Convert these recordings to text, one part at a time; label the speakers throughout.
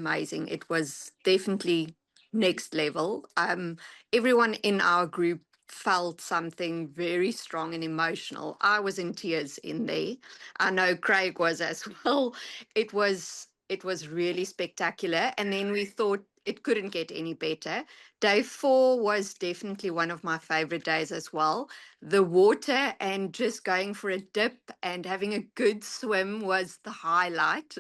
Speaker 1: amazing. It was definitely next level. Everyone in our group felt something very strong and emotional. I was in tears in there. I know Craig was as well. It was really spectacular. And then we thought it couldn't get any better. Day 4 was definitely one of my favorite days as well. The water and just going for a dip and having a good swim was the highlight.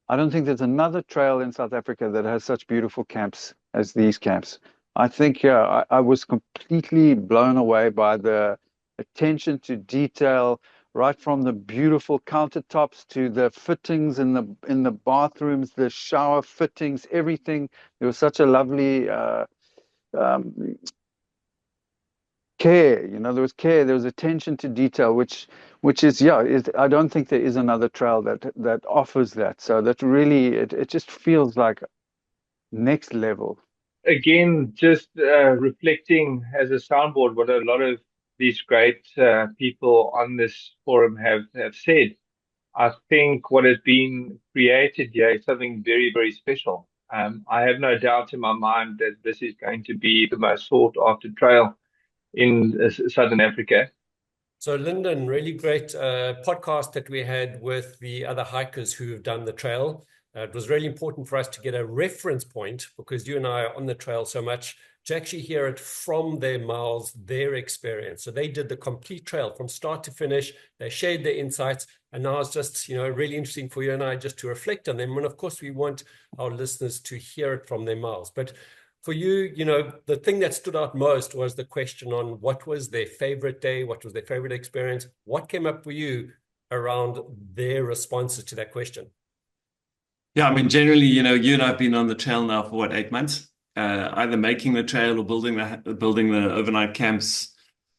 Speaker 2: I don't think there's another trail in South Africa that has such beautiful camps as these camps. I think, yeah, I was completely blown away by the attention to detail, right from the beautiful countertops to the fittings in the bathrooms, the shower fittings, everything. There was such a lovely um, care, there was care, there was attention to detail, which is, yeah, I don't think there is another trail that offers that. So that really, it just feels like next level.
Speaker 3: Again, just reflecting as a soundboard what a lot of these great people on this forum have said. I think what has been created here is something very, very special. I have no doubt in my mind that this is going to be the most sought after trail in Southern Africa.
Speaker 4: So, Lyndon, really great podcast that we had with the other hikers who have done the trail. It was really important for us to get a reference point because you and I are on the trail so much to actually hear it from their mouths, their experience. So they did the complete trail from start to finish. They shared their insights. And now it's just, really interesting for you and I just to reflect on them. And of course, we want our listeners to hear it from their mouths. But for you, the thing that stood out most was the question on what was their favorite day, what was their favorite experience, what came up for you around their responses to that question?
Speaker 5: Yeah, I mean, generally, you and I have been on the trail now for 8 months, either making the trail or building the overnight camps.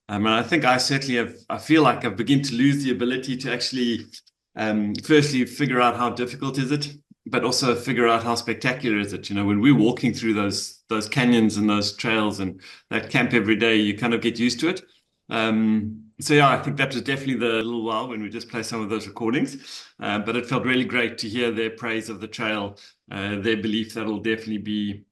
Speaker 5: And I think I certainly I feel like I've begun to lose the ability to actually, firstly, figure out how difficult is it, but also figure out how spectacular is it. When we're walking through those canyons and those trails and that camp every day, you kind of get used to it. So yeah, I think that was definitely the little while when we just played some of those recordings. But it felt really great to hear their praise of the trail, their belief that it'll definitely be,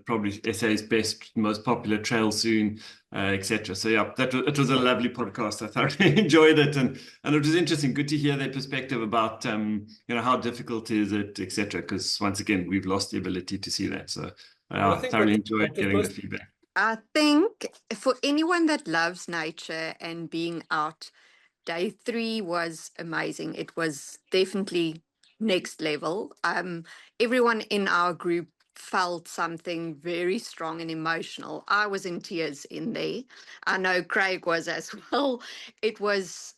Speaker 5: probably SA's best, most popular trail soon, etc. So yeah, it was a lovely podcast. I thoroughly enjoyed it, and it was interesting. Good to hear their perspective about how difficult is it, etc. Because once again, we've lost the ability to see that. So I thoroughly enjoyed getting the feedback.
Speaker 1: I think for anyone that loves nature and being out, day 3 was amazing. It was definitely next level. Everyone in our group felt something very strong and emotional. I was in tears in there. I know Craig was as well. It was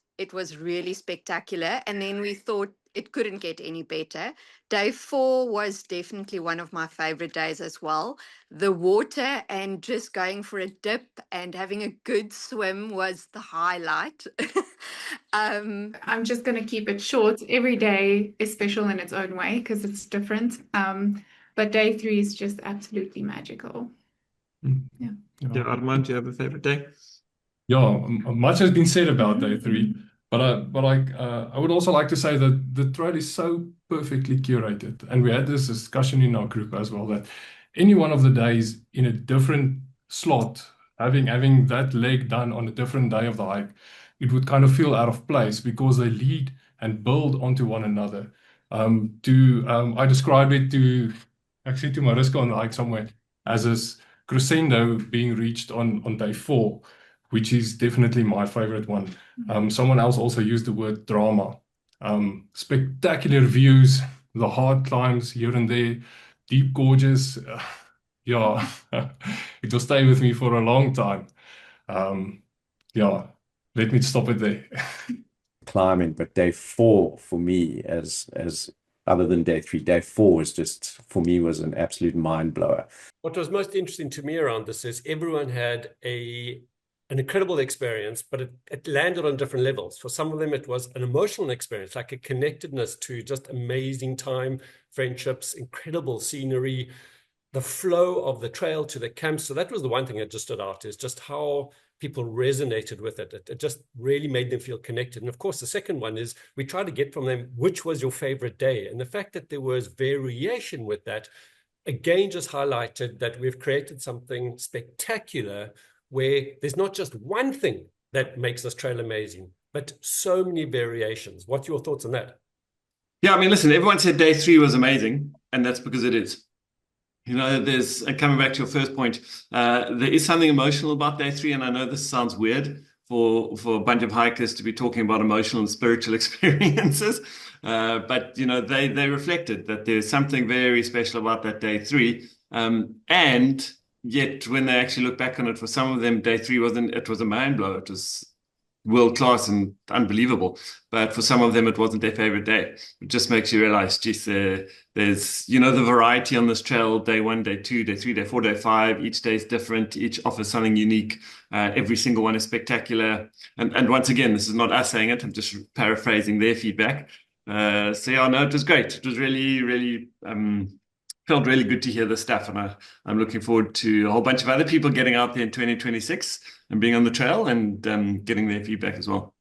Speaker 1: really spectacular. And then we thought it couldn't get any better. Day 4 was definitely one of my favorite days as well. The water and just going for a dip and having a good swim was the highlight.
Speaker 6: I'm just going to keep it short. Every day is special in its own way because it's different. But day 3 is just absolutely magical.
Speaker 7: Yeah, Armand, do you have a favorite day? Yeah, much has been said about day 3, but I would also like to say that the trail is so perfectly curated, and we had this discussion in our group as well that any one of the days in a different slot, having that leg done on a different day of the hike, it would kind of feel out of place because they lead and build onto one another. I describe it to Mariska on the hike somewhere as this crescendo being reached on day 4, which is definitely my favorite one. Someone else also used the word drama. Spectacular views, the hard climbs here and there, deep gorges. Yeah, it will stay with me for a long time. Yeah, let me stop it there.
Speaker 8: Climbing, but day 4 for me, as other than day 3, day 4 was just, for me, was an absolute mind blower.
Speaker 4: What was most interesting to me around this is everyone had an incredible experience, but it landed on different levels. For some of them, it was an emotional experience, like a connectedness to just amazing time, friendships, incredible scenery, the flow of the trail to the camp. So that was the one thing that just stood out, is just how people resonated with it. It just really made them feel connected. And of course, the second one is we try to get from them, which was your favorite day? And the fact that there was variation with that, again, just highlighted that we've created something spectacular where there's not just one thing that makes this trail amazing, but so many variations. What's your thoughts on that?
Speaker 5: Yeah, I mean, listen, everyone said day 3 was amazing, and that's because it is. You know, there's, coming back to your first point, there is something emotional about day 3, and I know this sounds weird for a bunch of hikers to be talking about emotional and spiritual experiences, but, you know, they reflected that there's something very special about that day 3, and yet when they actually look back on it, for some of them, day 3 it was a mind blow. It was world class and unbelievable, but for some of them it wasn't their favorite day. It just makes you realize, geez, there's, you know, the variety on this trail: day 1, day 2, day 3, day 4, day 5. Each day is different, each offers something unique. Every single one is spectacular, and once again, this is not us saying it, I'm just paraphrasing their feedback. So yeah, no, it was great. It was really felt really good to hear this stuff, and I'm looking forward to a whole bunch of other people getting out there in 2026 and being on the trail and getting their feedback as well.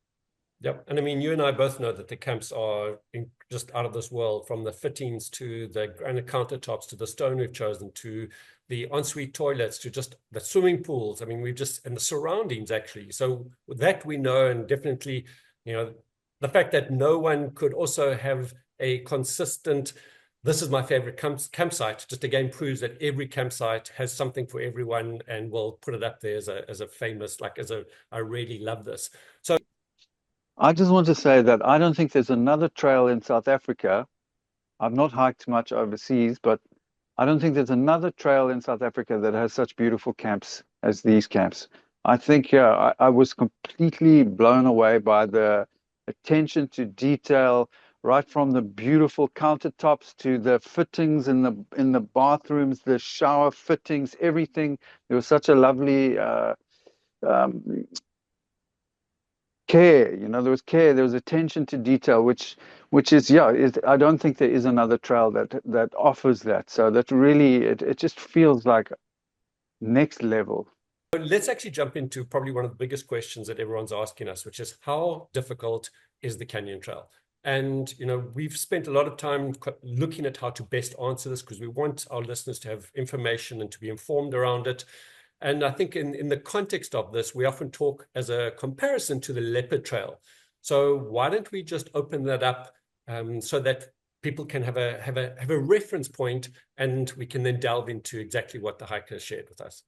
Speaker 4: Yep. And I mean, you and I both know that the camps are just out of this world, from the fittings to the granite countertops to the stone we've chosen to the ensuite toilets to just the swimming pools. I mean, and the surroundings actually. So that we know, and definitely, you know, the fact that no one could also have a consistent, this is my favorite campsite, just again proves that every campsite has something for everyone, and we'll put it up there as a famous, I really love this. So
Speaker 2: I just want to say that I don't think there's another trail in South Africa. I've not hiked much overseas, but I don't think there's another trail in South Africa that has such beautiful camps as these camps. I think, yeah, I was completely blown away by the attention to detail, right from the beautiful countertops to the fittings in the bathrooms, the shower fittings, everything. There was such a lovely care, you know, there was care, there was attention to detail, which is, yeah, I don't think there is another trail that offers that. So that really, it just feels like next level.
Speaker 4: Let's actually jump into probably one of the biggest questions that everyone's asking us, which is how difficult is the Canyon Trail? And, you know, we've spent a lot of time looking at how to best answer this, because we want our listeners to have information and to be informed around it. And I think in the context of this, we often talk as a comparison to the Leopard Trail. So why don't we just open that up so that people can have a reference point, and we can then delve into exactly what the hikers shared with us.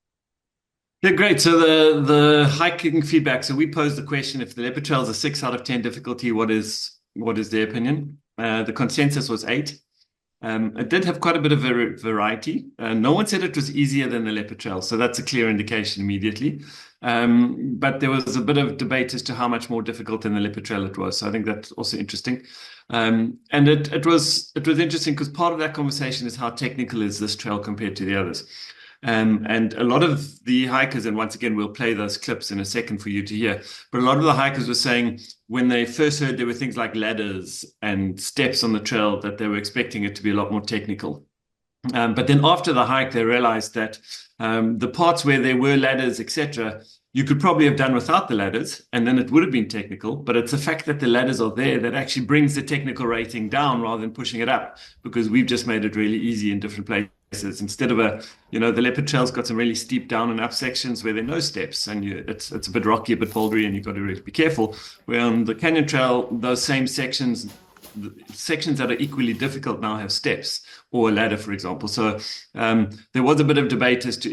Speaker 5: Yeah, great. So the hiking feedback. So we posed the question: if the Leopard Trail is a 6 out of 10 difficulty, what is their opinion? The consensus was 8. It did have quite a bit of variety. No one said it was easier than the Leopard Trail, so that's a clear indication immediately. But there was a bit of debate as to how much more difficult than the Leopard Trail it was. So I think that's also interesting. And it was interesting because part of that conversation is how technical is this trail compared to the others. And a lot of the hikers, and once again, we'll play those clips in a second for you to hear, but a lot of the hikers were saying when they first heard there were things like ladders and steps on the trail, that they were expecting it to be a lot more technical. But then after the hike, they realized that the parts where there were ladders, etc., you could probably have done without the ladders, and then it would have been technical. But it's the fact that the ladders are there that actually brings the technical rating down rather than pushing it up, because we've just made it really easy in different places. Instead of the Leopard Trail's got some really steep down and up sections where there are no steps, and it's a bit rocky, a bit bouldery, and you've got to really be careful. Where on the Canyon Trail, those same sections that are equally difficult now have steps or a ladder, for example. So there was a bit of debate as to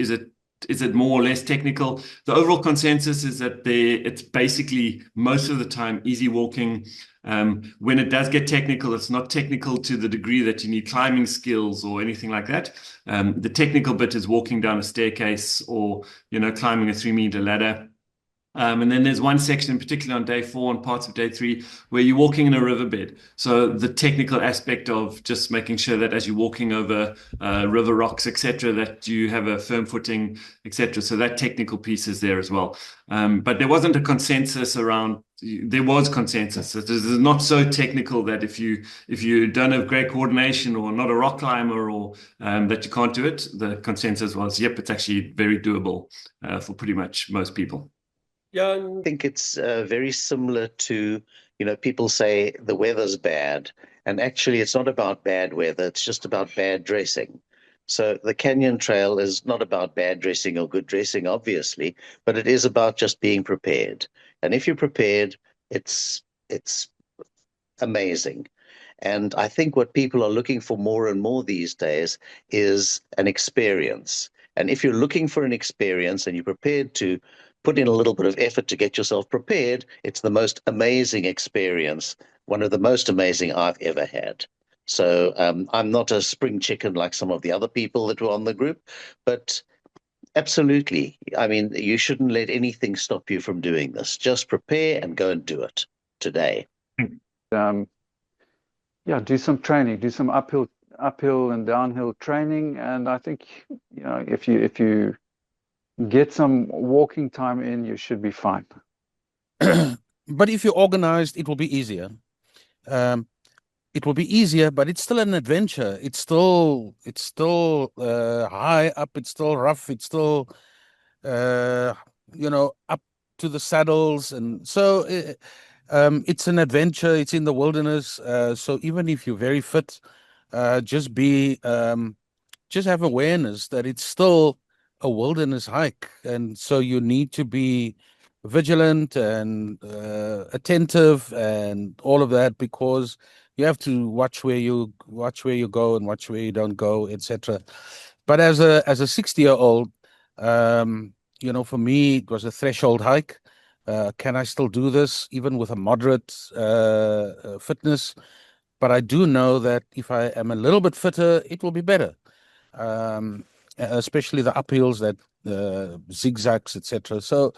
Speaker 5: is it more or less technical. The overall consensus is that it's basically most of the time easy walking. When it does get technical, it's not technical to the degree that you need climbing skills or anything like that. The technical bit is walking down a staircase or climbing a 3-meter ladder. And then there's one section in particular on day 4 and parts of day 3 where you're walking in a riverbed. So the technical aspect of just making sure that as you're walking over river rocks, etc., that you have a firm footing, etc. So that technical piece is there as well. But there wasn't a consensus around. There was consensus. It is not so technical that if you don't have great coordination or not a rock climber or that you can't do it. The consensus was, yep, it's actually very doable for pretty much most people.
Speaker 4: Yeah,
Speaker 9: I think it's very similar to, people say the weather's bad, and actually it's not about bad weather, it's just about bad dressing. So the Canyon Trail is not about bad dressing or good dressing, obviously, but it is about just being prepared. And if you're prepared, it's amazing. And I think what people are looking for more and more these days is an experience. And if you're looking for an experience and you're prepared to put in a little bit of effort to get yourself prepared, it's the most amazing experience, one of the most amazing I've ever had. So I'm not a spring chicken like some of the other people that were on the group, but absolutely. I mean, you shouldn't let anything stop you from doing this. Just prepare and go and do it today.
Speaker 2: Yeah, do some training, do some uphill and downhill training, and I think if you get some walking time in, you should be fine.
Speaker 10: But if you're organized, it will be easier. It will be easier, but it's still an adventure. It's still high up. It's still rough. It's still up to the saddles, and so it's an adventure. It's in the wilderness. So even if you're very fit, just have awareness that it's still a wilderness hike, and so you need to be vigilant and attentive and all of that, because you have to watch where you go and watch where you don't go, etc. But as a 60-year-old, for me it was a threshold hike. Can I still do this even with a moderate fitness? But I do know that if I am a little bit fitter, it will be better. Especially the uphills, that zigzags, etc. So,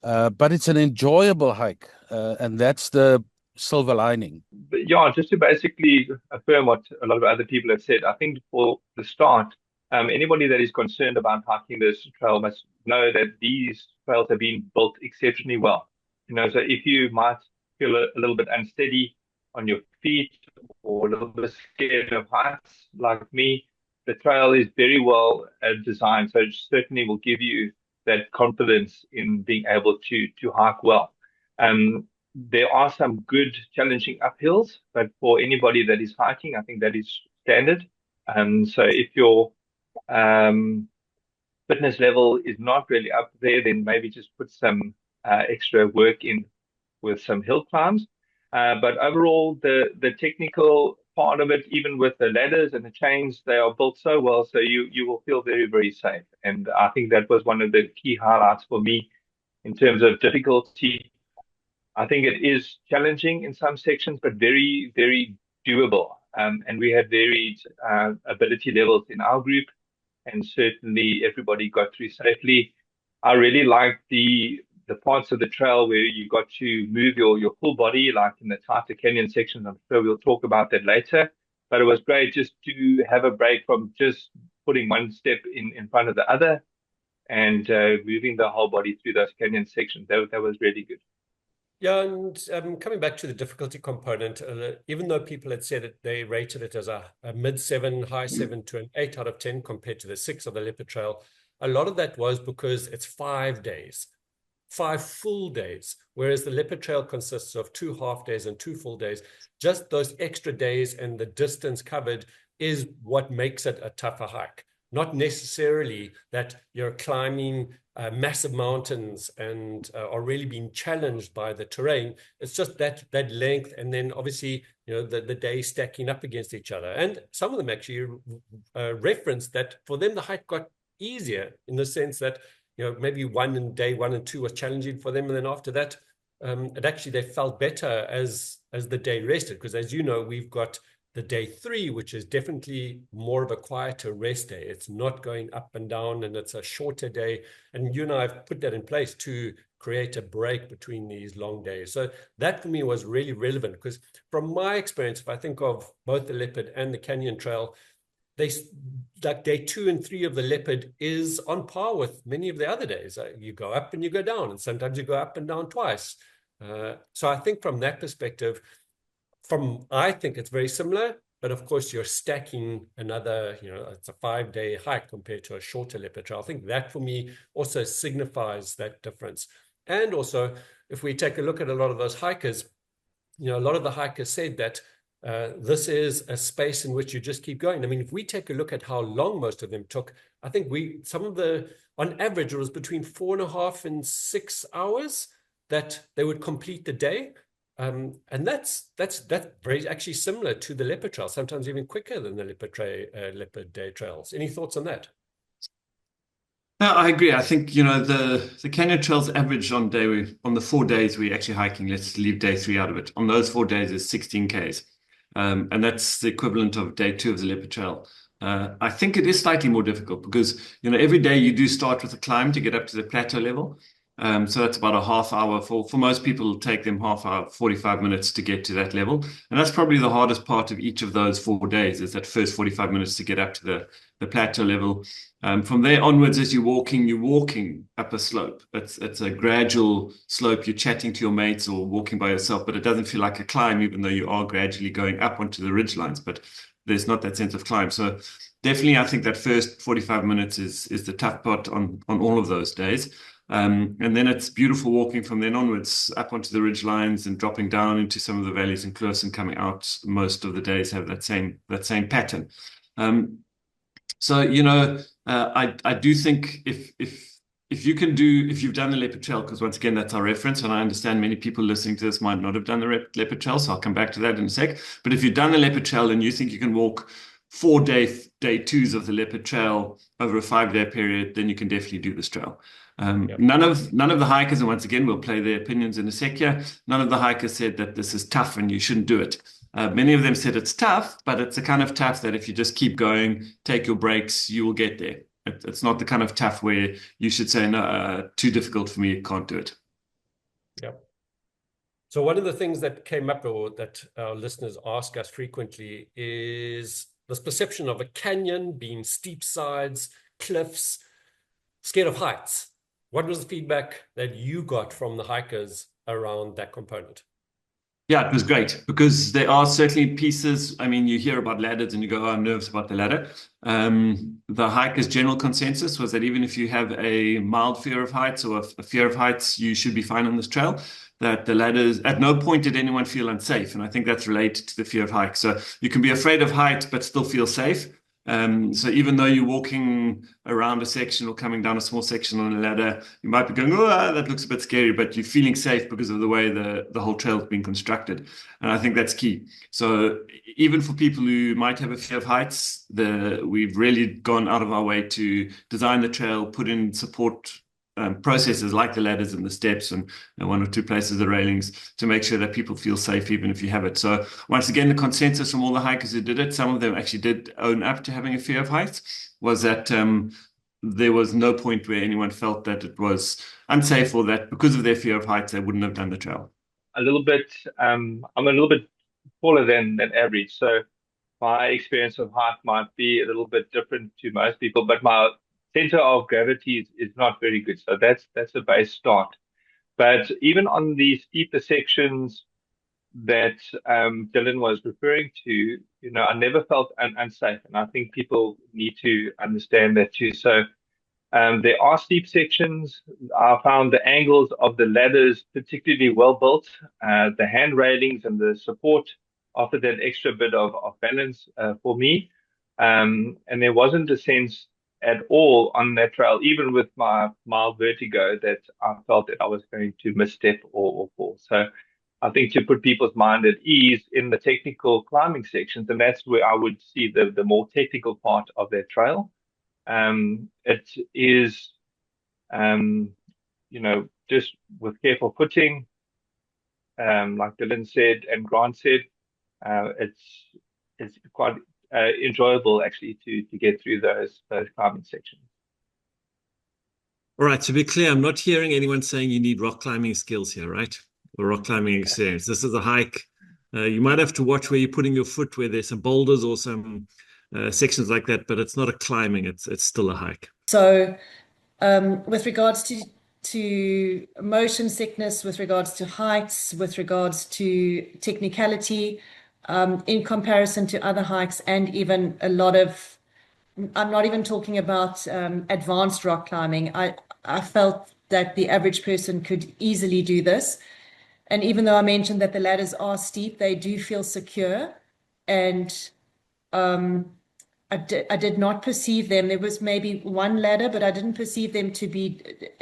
Speaker 10: but it's an enjoyable hike, and that's the silver lining.
Speaker 3: But yeah, just to basically affirm what a lot of other people have said, I think for the start, anybody that is concerned about hiking this trail must know that these trails have been built exceptionally well. So if you might feel a little bit unsteady on your feet or a little bit scared of heights like me, the trail is very well designed, so it certainly will give you that confidence in being able to hike well. There are some good challenging uphills, but for anybody that is hiking, I think that is standard. So if your fitness level is not really up there, then maybe just put some extra work in with some hill climbs. But overall, the technical part of it, even with the ladders and the chains, they are built so well, so you will feel very, very safe. And I think that was one of the key highlights for me in terms of difficulty. I think it is challenging in some sections, but very, very doable. And we had varied ability levels in our group, and certainly everybody got through safely. I really liked the parts of the trail where you got to move your full body, like in the tighter canyon sections. I'm sure we'll talk about that later. But it was great just to have a break from just putting one step in front of the other and moving the whole body through those canyon sections. That was really good.
Speaker 4: Yeah, and coming back to the difficulty component, even though people had said that they rated it as a mid-7, high-7 to an 8 out of 10 compared to the 6 of the Leopard Trail, a lot of that was because it's 5 days, 5 full days, whereas the Leopard Trail consists of 2 half days and 2 full days. Just those extra days and the distance covered is what makes it a tougher hike. Not necessarily that you're climbing massive mountains and are really being challenged by the terrain. It's just that length, and then obviously the days stacking up against each other. And some of them actually referenced that for them the hike got easier, in the sense that maybe day 1 and 2 was challenging for them, and then after that it actually they felt better as the day rested, because as you know, we've got the day 3, which is definitely more of a quieter rest day. It's not going up and down, and it's a shorter day. And you and I have put that in place to create a break between these long days. So that for me was really relevant, because from my experience, if I think of both the Leopard and the Canyon Trail, like day 2 and 3 of the Leopard is on par with many of the other days. You go up and you go down, and sometimes you go up and down twice. So I think from that perspective, I think it's very similar, but of course you're stacking another, it's a 5-day hike compared to a shorter Leopard Trail. I think that for me also signifies that difference. And also, if we take a look at a lot of those hikers, a lot of the hikers said that this is a space in which you just keep going. I mean, if we take a look at how long most of them took, I think on average, it was between 4.5 and 6 hours that they would complete the day. And that's very actually similar to the leopard trail, sometimes even quicker than the leopard day trails. Any thoughts on that?
Speaker 5: No, I agree. I think, the canyon trails average on the 4 days we're actually hiking, let's leave day 3 out of it. On those 4 days is 16 Ks. And that's the equivalent of day 2 of the leopard trail. I think it is slightly more difficult because, every day you do start with a climb to get up to the plateau level. So that's about a half hour. For most people, it'll take them half hour, 45 minutes to get to that level. And that's probably the hardest part of each of those 4 days, is that first 45 minutes to get up to the plateau level. From there onwards, as you're walking up a slope. It's a gradual slope. You're chatting to your mates or walking by yourself, but it doesn't feel like a climb, even though you are gradually going up onto the ridge lines. But there's not that sense of climb. So definitely, I think that first 45 minutes is the tough part on all of those days. And then it's beautiful walking from then onwards up onto the ridge lines and dropping down into some of the valleys and cliffs and coming out. Most of the days have that same pattern. So, I do think if you've done the leopard trail, because once again, that's our reference, and I understand many people listening to this might not have done the leopard trail, so I'll come back to that in a sec. But if you've done the leopard trail and you think you can walk 4 day twos of the leopard trail over a 5-day period, then you can definitely do this trail. None of the hikers, and once again, we'll play their opinions in a sec here, none of the hikers said that this is tough and you shouldn't do it. Many of them said it's tough, but it's a kind of tough that if you just keep going, take your breaks, you will get there. It's not the kind of tough where you should say, no, too difficult for me, can't do it.
Speaker 4: Yeah. So one of the things that came up, or that our listeners ask us frequently, is this perception of a canyon being steep sides, cliffs, scared of heights. What was the feedback that you got from the hikers around that component?
Speaker 5: Yeah, it was great, because there are certainly pieces. I mean, you hear about ladders and you go, oh, I'm nervous about the ladder. The hikers' general consensus was that even if you have a mild fear of heights or a fear of heights, you should be fine on this trail. That the ladders, at no point did anyone feel unsafe. And I think that's related to the fear of heights. So you can be afraid of height, but still feel safe. So even though you're walking around a section or coming down a small section on a ladder, you might be going, oh, that looks a bit scary, but you're feeling safe because of the way the whole trail has been constructed. And I think that's key. So even for people who might have a fear of heights, we've really gone out of our way to design the trail, put in support processes like the ladders and the steps and 1 or 2 places the railings to make sure that people feel safe even if you have it. So once again, the consensus from all the hikers who did it, some of them actually did own up to having a fear of heights, was that there was no point where anyone felt that it was unsafe or that because of their fear of heights they wouldn't have done the trail.
Speaker 3: I'm a little bit taller than average, so my experience of height might be a little bit different to most people, but my center of gravity is not very good. So that's a base start. But even on the steeper sections that Dylan was referring to, I never felt unsafe. And I think people need to understand that too. So there are steep sections. I found the angles of the ladders particularly well built. The hand railings and the support offered that extra bit of balance for me. And there wasn't a sense at all on that trail, even with my mild vertigo, that I felt that I was going to misstep or fall. So I think to put people's mind at ease in the technical climbing sections, and that's where I would see the more technical part of that trail. It is, just with careful footing, like Dylan said and Grant said, it's quite enjoyable actually to get through those climbing sections.
Speaker 5: All right, to be clear, I'm not hearing anyone saying you need rock climbing skills here, right? Or rock climbing experience. This is a hike. You might have to watch where you're putting your foot, where there's some boulders or some sections like that, but it's not a climbing, it's still a hike.
Speaker 11: So with regards to motion sickness, with regards to heights, with regards to technicality, in comparison to other hikes, and even a lot of, I'm not even talking about advanced rock climbing. I felt that the average person could easily do this. And even though I mentioned that the ladders are steep, they do feel secure. And I did not perceive them. There was maybe one ladder, but I didn't perceive them to be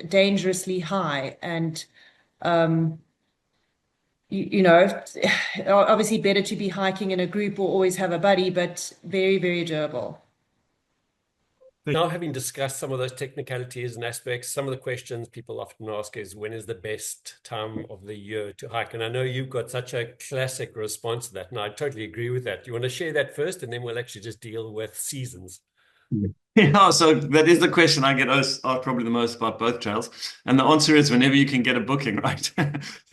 Speaker 11: dangerously high. And you know, obviously better to be hiking in a group or always have a buddy, but very, very doable.
Speaker 4: Now, having discussed some of those technicalities and aspects, some of the questions people often ask is, when is the best time of the year to hike? And I know you've got such a classic response to that, and I totally agree with that. Do you want to share that first, and then we'll actually just deal with seasons?
Speaker 5: Yeah, so that is the question I get asked probably the most about both trails. And the answer is whenever you can get a booking, right?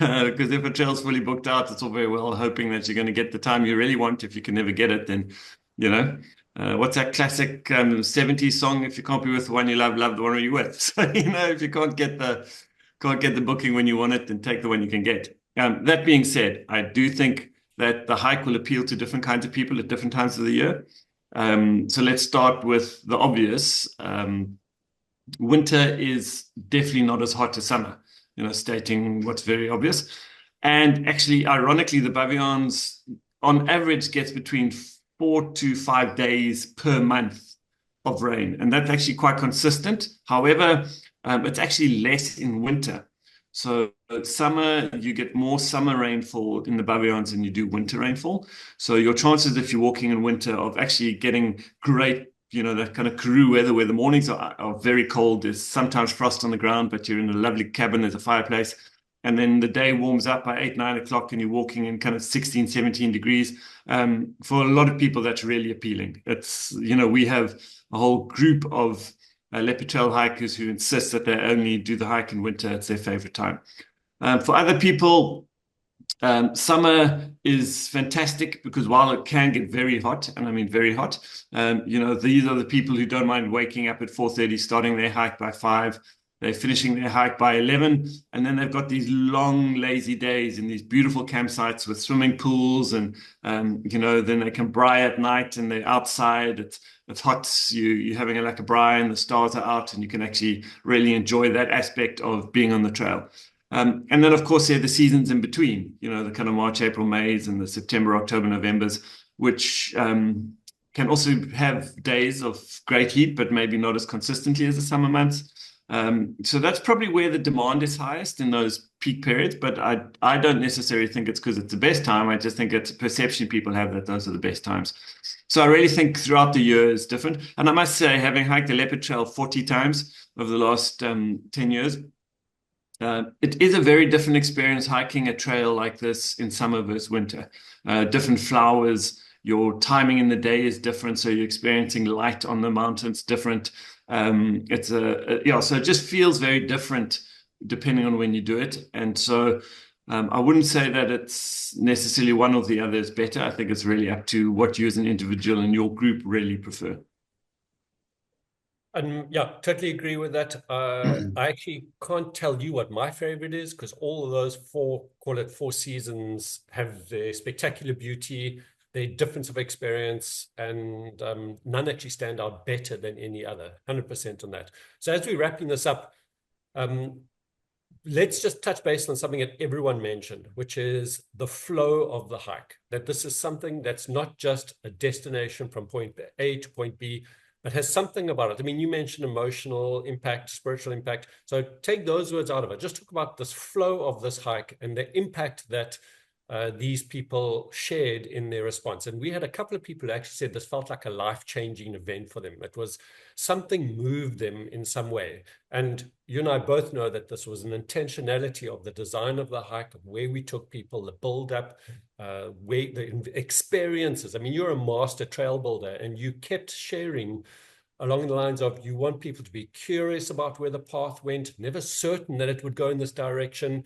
Speaker 5: Because if a trail's fully booked out, it's all very well hoping that you're going to get the time you really want. If you can never get it, then, you know, what's that classic 70s song? If you can't be with the one you love, love the one you're with. So, you know, if you can't get the booking when you want it, then take the one you can get. That being said, I do think that the hike will appeal to different kinds of people at different times of the year. So let's start with the obvious. Winter is definitely not as hot as summer, you know, stating what's very obvious. And actually, ironically, the Baviaans on average gets between 4 to 5 days per month of rain. And that's actually quite consistent. However, it's actually less in winter. So summer, you get more summer rainfall in the Baviaans than you do winter rainfall. So your chances, if you're walking in winter, of actually getting great, you know, that kind of Karoo weather where the mornings are very cold. There's sometimes frost on the ground, but you're in a lovely cabin, there's a fireplace. And then the day warms up by 8, 9 o'clock and you're walking in kind of 16, 17 degrees. For a lot of people, that's really appealing. It's, you know, we have a whole group of leopard trail hikers who insist that they only do the hike in winter. It's their favorite time. For other people, summer is fantastic because while it can get very hot, and I mean very hot, you know, these are the people who don't mind waking up at 4:30, starting their hike by 5. They're finishing their hike by 11, and then they've got these long, lazy days in these beautiful campsites with swimming pools, and you know, then they can braai at night, and they're outside. It's hot. You're having like a braai, and the stars are out, and you can actually really enjoy that aspect of being on the trail. And then, of course, there are the seasons in between. You know, the kind of March, April, Mays, and the September, October, Novembers, which can also have days of great heat, but maybe not as consistently as the summer months. So that's probably where the demand is highest in those peak periods, but I don't necessarily think it's because it's the best time. I just think it's a perception people have that those are the best times. So I really think throughout the year is different. And I must say, having hiked the Leopard Trail 40 times over the last 10 years, it is a very different experience hiking a trail like this in summer versus winter. Different flowers, your timing in the day is different, so you're experiencing light on the mountains different. So it just feels very different depending on when you do it. And so I wouldn't say that it's necessarily one or the other is better. I think it's really up to what you as an individual and your group really prefer.
Speaker 4: Yeah, totally agree with that. I actually can't tell you what my favorite is because all of those four seasons have their spectacular beauty, their difference of experience, and none actually stand out better than any other. 100% on that. So as we're wrapping this up, let's just touch base on something that everyone mentioned, which is the flow of the hike. That this is something that's not just a destination from point A to point B, but has something about it. I mean, you mentioned emotional impact, spiritual impact. So take those words out of it. Just talk about this flow of this hike and the impact that these people shared in their response. And we had a couple of people who actually said this felt like a life-changing event for them. It was something moved them in some way. And you and I both know that this was an intentionality of the design of the hike, of where we took people, the build-up, where the experiences. I mean, you're a master trail builder, and you kept sharing along the lines of you want people to be curious about where the path went, never certain that it would go in this direction.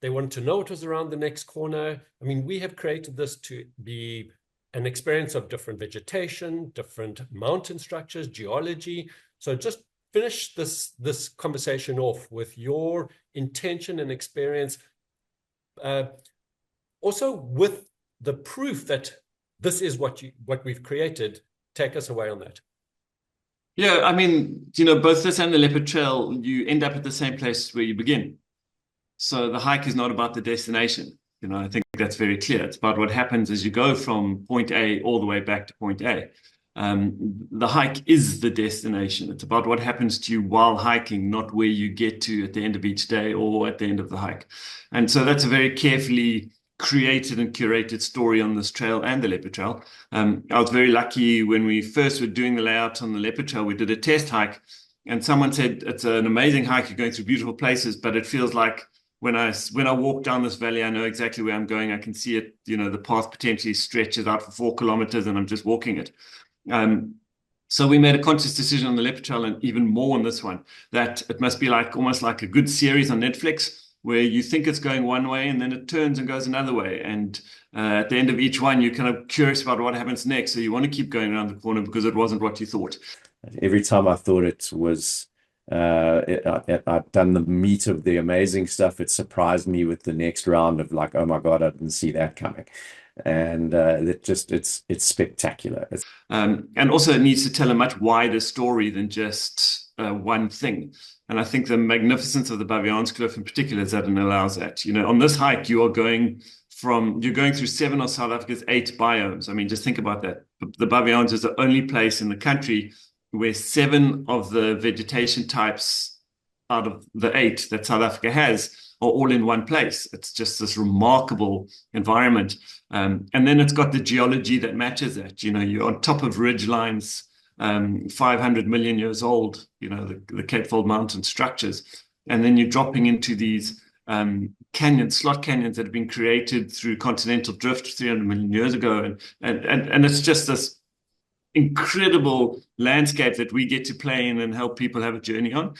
Speaker 4: They wanted to know what was around the next corner. I mean, we have created this to be an experience of different vegetation, different mountain structures, geology. So just finish this conversation off with your intention and experience. Also with the proof that this is what we've created. Take us away on that.
Speaker 5: Yeah, I mean, you know, both this and the Leopard Trail, you end up at the same place where you begin. So the hike is not about the destination. You know, I think that's very clear. It's about what happens as you go from point A all the way back to point A. The hike is the destination. It's about what happens to you while hiking, not where you get to at the end of each day or at the end of the hike. And so that's a very carefully created and curated story on this trail and the Leopard Trail. I was very lucky when we first were doing the layout on the Leopard Trail. We did a test hike, and someone said it's an amazing hike. You're going through beautiful places, but it feels like when I walk down this valley, I know exactly where I'm going. I can see it. You know, the path potentially stretches out for 4 kilometers, and I'm just walking it. So we made a conscious decision on the Leopard Trail, and even more on this one, that it must be like almost like a good series on Netflix, where you think it's going one way and then it turns and goes another way. And at the end of each one, you're kind of curious about what happens next. So you want to keep going around the corner because it wasn't what you thought.
Speaker 8: Every time I thought it was, I'd done the meat of the amazing stuff, it surprised me with the next round of like, oh my God, I didn't see that coming. And it's spectacular.
Speaker 5: And also it needs to tell a much wider story than just one thing. And I think the magnificence of the Baviaans Cliff in particular is that it allows that. You know, on this hike, you're going through 7 of South Africa's 8 biomes. I mean, just think about that. The Baviaans is the only place in the country where 7 of the vegetation types out of the 8 that South Africa has are all in one place. It's just this remarkable environment. And then it's got the geology that matches that. You know, you're on top of ridge lines, 500 million years old, you know, the Cape Fold Mountain structures. And then you're dropping into these canyons, slot canyons that have been created through continental drift 300 million years ago. And it's just this incredible landscape that we get to play in and help people have a journey on.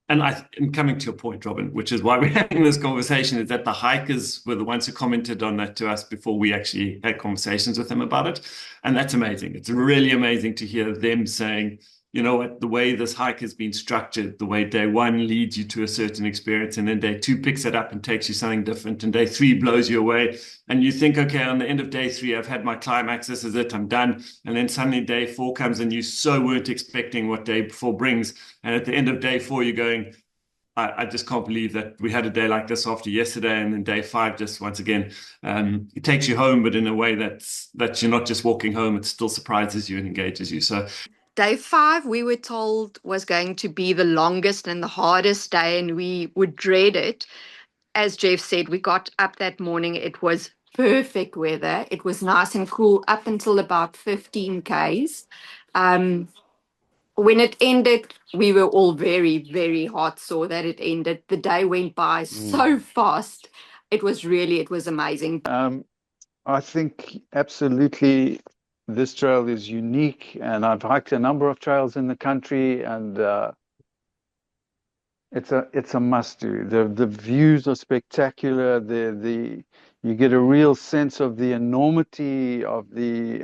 Speaker 5: And I'm coming to your point, Robin, which is why we're having this conversation, is that the hikers were the ones who commented on that to us before we actually had conversations with them about it. And that's amazing. It's really amazing to hear them saying, you know what, the way this hike has been structured, the way day 1 leads you to a certain experience, and then day 2 picks it up and takes you something different, and day 3 blows you away. And you think, okay, on the end of day 3, I've had my climax, this is it, I'm done. And then suddenly day 4 comes and you so weren't expecting what day 4 brings. And at the end of day 4, you're going, I just can't believe that we had a day like this after yesterday. And then day 5, just once again, it takes you home, but in a way that you're not just walking home, it still surprises you and engages you. So
Speaker 1: Day 5, we were told, was going to be the longest and the hardest day, and we would dread it. As Jeff said, we got up that morning. It was perfect weather. It was nice and cool up until about 15 Ks. When it ended, we were all very, very heartsore that it ended. The day went by so fast. It was amazing.
Speaker 2: I think absolutely this trail is unique, and I've hiked a number of trails in the country, and it's a must do. The views are spectacular. You get a real sense of the enormity of the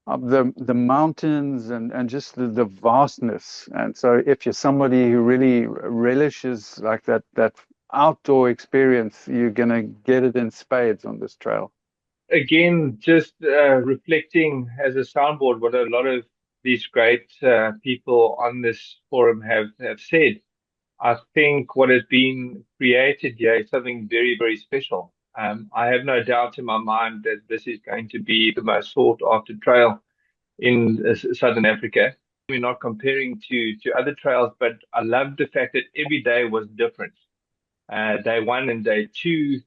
Speaker 2: mountains and just the vastness. And so if you're somebody who really relishes like that outdoor experience, you're gonna get it in spades on this trail.
Speaker 3: Again, just reflecting as a soundboard what a lot of these great people on this forum have said. I think what has been created here is something very, very special. I have no doubt in my mind that this is going to be the most sought after trail in Southern Africa. We're not comparing to other trails, but I love the fact that every day was different. Day 1 and day 2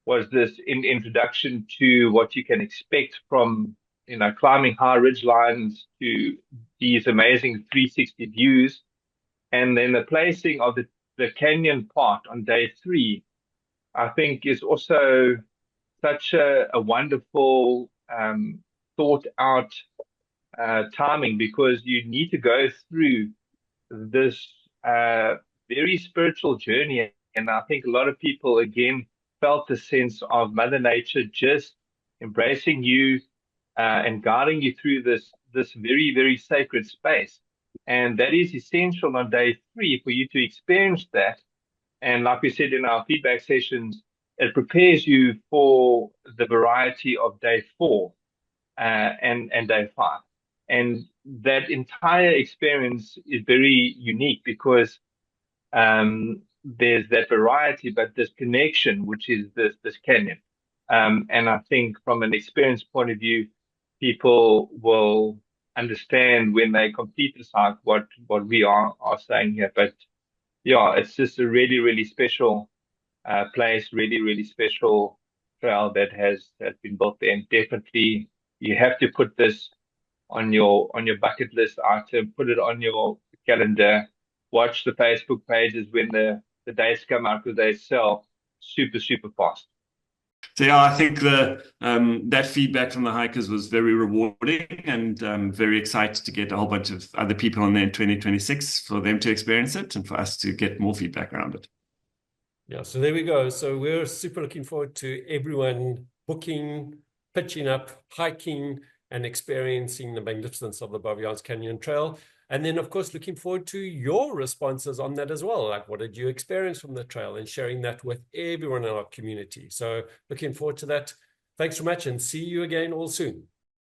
Speaker 3: was this introduction to what you can expect from, you know, climbing high ridge lines to these amazing 360 views. And then the placing of the canyon part on day 3, I think, is also such a wonderful thought out timing, because you need to go through this very spiritual journey. And I think a lot of people, again, felt the sense of Mother Nature just embracing you and guiding you through this very, very sacred space. And that is essential on day 3 for you to experience that. And like we said in our feedback sessions, it prepares you for the variety of day 4 and day 5. And that entire experience is very unique because there's that variety, but this connection, which is this canyon. And I think from an experience point of view, people will understand when they complete this hike what we are saying here. But yeah, it's just a really, really special place, really, really special trail that has been built there. And definitely you have to put this on your bucket list item, put it on your calendar, watch the Facebook pages when the dates come out because they sell super, super fast.
Speaker 5: So yeah, I think that feedback from the hikers was very rewarding, and very excited to get a whole bunch of other people on there in 2026 for them to experience it and for us to get more feedback around it.
Speaker 4: Yeah, so there we go. So we're super looking forward to everyone booking, pitching up, hiking, and experiencing the magnificence of the Baviaans Canyon Trail. And then, of course, looking forward to your responses on that as well. Like, what did you experience from the trail, and sharing that with everyone in our community. So looking forward to that. Thanks so much, and see you again all soon.